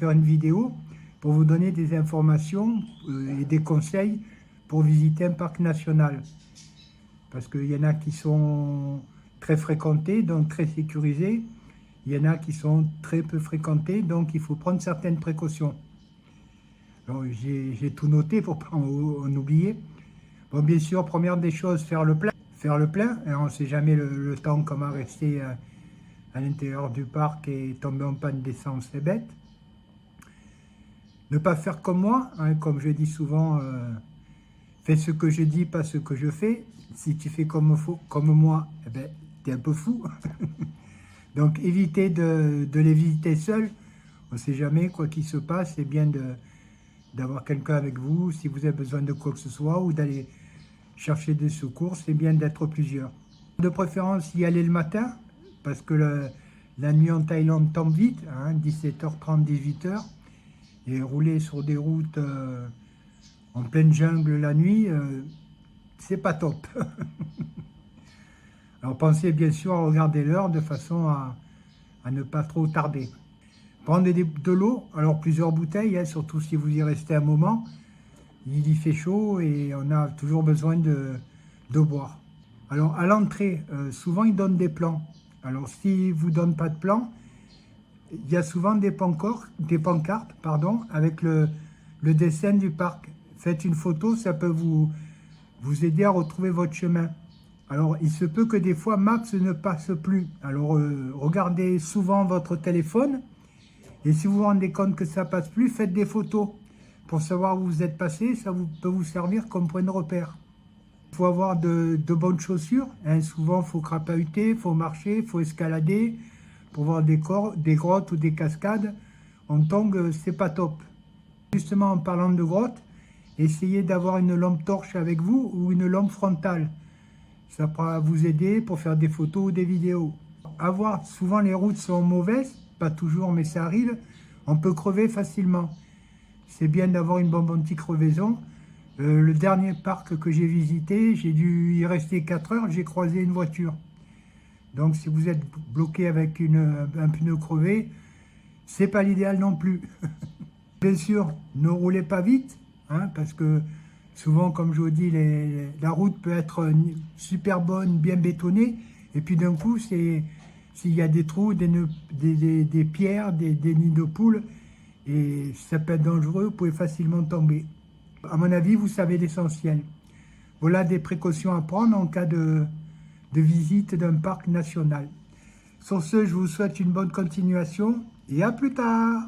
faire une vidéo pour vous donner des informations et des conseils pour visiter un parc national. Parce qu'il y en a qui sont très fréquentés, donc très sécurisés. Il y en a qui sont très peu fréquentés, donc il faut prendre certaines précautions. J'ai tout noté pour ne pas en oublier. Bon, bien sûr, première des choses, faire le plein. Faire le plein, et on ne sait jamais le temps qu'on va rester à l'intérieur du parc et tomber en panne d'essence, c'est bête. Ne pas faire comme moi, hein, comme je dis souvent, fais ce que je dis, pas ce que je fais. Si tu fais comme moi, eh ben, tu es un peu fou. Donc évitez de les visiter seul. On ne sait jamais quoi qu'il se passe. C'est bien d'avoir quelqu'un avec vous si vous avez besoin de quoi que ce soit ou d'aller chercher des secours. C'est bien d'être plusieurs. De préférence y aller le matin parce que la nuit en Thaïlande tombe vite, hein, 17h30, 18h. Et rouler sur des routes en pleine jungle la nuit, c'est pas top. Alors pensez bien sûr à regarder l'heure de façon à ne pas trop tarder. Prenez de l'eau, alors plusieurs bouteilles, hein, surtout si vous y restez un moment. Il y fait chaud et on a toujours besoin de boire. Alors à l'entrée, souvent ils donnent des plans. Alors s'ils ne vous donnent pas de plan, il y a souvent des pancartes, avec le dessin du parc. Faites une photo, ça peut vous aider à retrouver votre chemin. Alors, il se peut que des fois, Maps ne passe plus. Alors, regardez souvent votre téléphone. Et si vous vous rendez compte que ça ne passe plus, faites des photos. Pour savoir où vous êtes passé, ça peut vous servir comme point de repère. Il faut avoir de bonnes chaussures. Hein. Souvent, il faut crapahuter, il faut marcher, il faut escalader. Pour voir des grottes ou des cascades, en tongs, c'est pas top. Justement, en parlant de grottes, essayez d'avoir une lampe torche avec vous ou une lampe frontale. Ça pourra vous aider pour faire des photos ou des vidéos. Souvent les routes sont mauvaises, pas toujours, mais ça arrive. On peut crever facilement. C'est bien d'avoir une bonne anti-crevaison. Le dernier parc que j'ai visité, j'ai dû y rester 4 heures, j'ai croisé une voiture. Donc si vous êtes bloqué avec un pneu crevé, c'est pas l'idéal non plus. Bien sûr, ne roulez pas vite, hein, parce que souvent, comme je vous dis, la route peut être super bonne, bien bétonnée, et puis d'un coup, s'il y a des trous, des pierres, des nids de poules, et ça peut être dangereux, vous pouvez facilement tomber. À mon avis, vous savez l'essentiel. Voilà des précautions à prendre en cas de visite d'un parc national. Sur ce, je vous souhaite une bonne continuation et à plus tard.